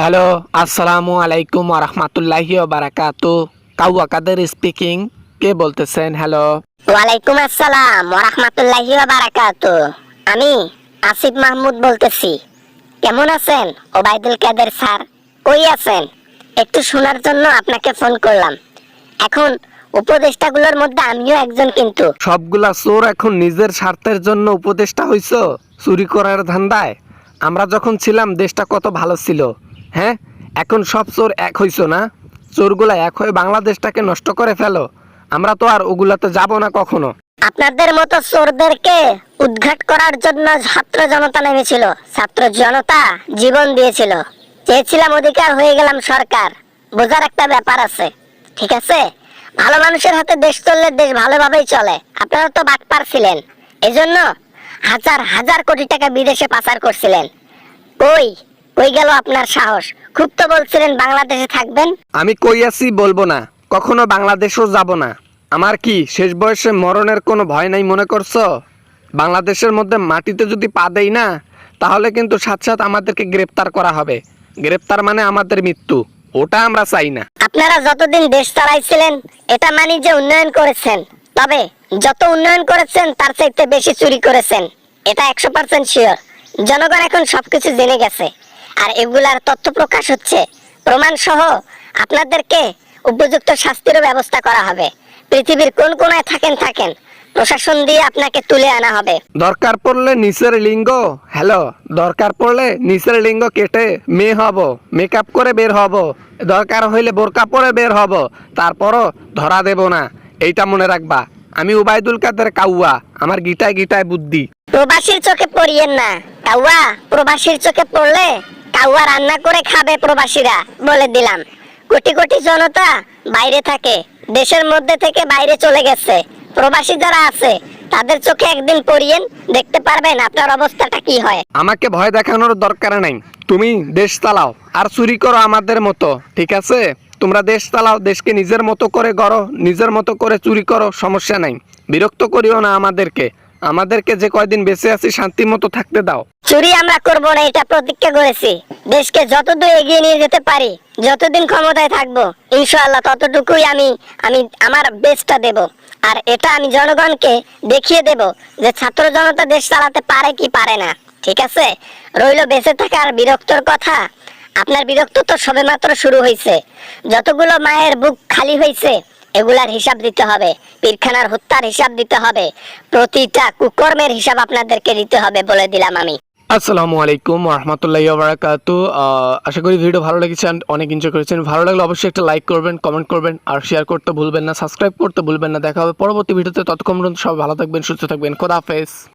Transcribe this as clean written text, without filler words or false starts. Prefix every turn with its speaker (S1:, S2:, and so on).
S1: Hello, আসসালামু আলাইকুম ওরহমাতুল্লাহি ওবারাকাতু। কাউয়া কাদের স্পিকিং। কে বলতেছেন? হ্যালো।
S2: ওয়ালাইকুম আসসালাম ওয়া রাহমাতুল্লাহি ওয়া বারাকাতু। আমি আসিফ মাহমুদ বলতেছি। কেমন আছেন ওবায়দুল কাদের স্যার? কই আছেন? একটু শোনার জন্য আপনাকে ফোন করলাম। এখন উপদেষ্টাগুলোর মধ্যে আমিও একজন কিন্তু।
S1: সবগুলা চোর এখন নিজের স্বার্থের জন্য উপদেষ্টা হইছ চুরি করার ধান্দায়। আমরা যখন ছিলাম দেশটা কত ভালো ছিল। হ্যাঁ, এখন সব চোর এক হইছ না? চোরগুলা এক হয়ে বাংলাদেশটাকে নষ্ট করে ফেলো। আমরা তো আর ওগুলাতে যাব না কখনো।
S2: আপনাদের মতো চোরদেরকে উদ্ঘাট করার জন্য ছাত্র জনতা নেমেছিল। ছাত্র জনতা জীবন দিয়েছিল। চেয়েছিলাম অধিকার, হয়ে গেলাম সরকার। বোঝার একটা ব্যাপার আছে, ঠিক আছে? ভালো মানুষের হাতে দেশ চললে দেশ ভালোভাবেই চলে। আপনারা তো বাটপার ছিলেন, এজন্য হাজার হাজার কোটি টাকা বিদেশে পাচার করছিলেন। কই কই গেল আপনার সাহস? খুব তো বলছিলেন বাংলাদেশে থাকবেন।
S1: আমি কই আছি বলবো না, কখনো বাংলাদেশও যাব না। আমার কি শেষ বয়সে মরণের কোনো ভয় নাই মনে করছো? বাংলাদেশের মধ্যে মাটিতে যদি পা দেই না, তাহলে কিন্তু সাথে সাথে আমাদেরকে গ্রেপ্তার করা হবে। গ্রেপ্তার মানে আমাদের মৃত্যু, ওটা আমরা চাই না।
S2: আপনারা যতদিন দেশ চালাইছিলেন এটা মানি যে উন্নয়ন করেছেন, তবে যত উন্নয়ন করেছেন তার চাইতে বেশি চুরি করেছেন, এটা 100% শিওর। জনগণ এখন সবকিছু জেনে গেছে, আর এগুলার তথ্য প্রকাশ হচ্ছে, প্রমাণ সহ। আপনাদেরকে উপযুক্ত শাস্তিরও ব্যবস্থা করা হবে। পৃথিবীর কোন কোনায় থাকেন, প্রশাসন দিয়ে আপনাকে তুলে আনা হবে।
S1: দরকার পড়লে নিচের লিঙ্গ, হ্যালো, দরকার পড়লে নিচের লিঙ্গ কেটে মেয়ে হব, মেকআপ করে বের হব, দরকার হইলে বোরকা পরে বের হব, তারপরও ধরা দেব না। এইটা মনে রাখবা। আমি উবাইদুল কাদের কাউয়া, আমার গিটায় গিটায় বুদ্ধি।
S2: প্রবাসীর চোখে পড়িয়েন না কাউয়া। প্রবাসীর চোখে পড়লে কাউয়া রান্না করে খাবে প্রবাসীরা, বলে দিলাম। কোটি কোটি জনতা বাইরে থাকে, দেশের মধ্যে থেকে বাইরে চলে গেছে। প্রবাসী যারা আছে তাদের চোখে একদিন পড়িয়েন, দেখতে পারবেন আপনার অবস্থাটা কি হয়।
S1: আমাকে ভয় দেখানোর দরকার নাই। তুমি দেশ চালাও আর চুরি করো আমাদের মতো, ঠিক আছে? তোমরা দেশ চালাও, দেশকে নিজের মতো করে গড়ো, নিজের মতো করে চুরি করো, সমস্যা নাই। বিরক্ত করিও না আমাদেরকে। আমাদেরকে যে কয়দিন বেঁচে আছি শান্তি মতো থাকতে দাও।
S2: চুরি আমরা করব না, এটা প্রতিজ্ঞা করেছি। দেশকে যতদূর এগিয়ে নিয়ে যেতে পারি, যতদিন ক্ষমতায় থাকবো, ইনশাআল্লাহ ততটুকুই আমি আমার বেস্টটা দেব। আর এটা আমি জনগণকে দেখিয়ে দেব যে ছাত্র জনতা দেশ চালাতে পারে কি পারে না, ঠিক আছে? রইল বেঁচে থাকার বিরক্তর কথা। আপনার বিরক্ত তো সবেমাত্র শুরু হয়েছে। যতগুলো মায়ের বুক খালি হয়েছে এগুলার হিসাব দিতে হবে। পীরখানার হত্যার হিসাব দিতে হবে। প্রতিটা কুকর্মের হিসাব আপনাদেরকে দিতে হবে, বলে দিলাম আমি।
S1: আসসালামু আলাইকুম ওরহমাতুল্লাহি ওয়াবারাকাতু। আশা করি ভিডিও ভালো লেগেছে, অনেক এনজয় করেছেন। ভালো লাগলে অবশ্যই একটা লাইক করবেন, কমেন্ট করবেন, আর শেয়ার করতে ভুলবেন না, সাবস্ক্রাইব করতে ভুলবেন না। দেখা হবে পরবর্তী ভিডিওতে। ততক্ষণ পর্যন্ত সবাই ভালো থাকবেন, সুস্থ থাকবেন। খোদা হাফেজ।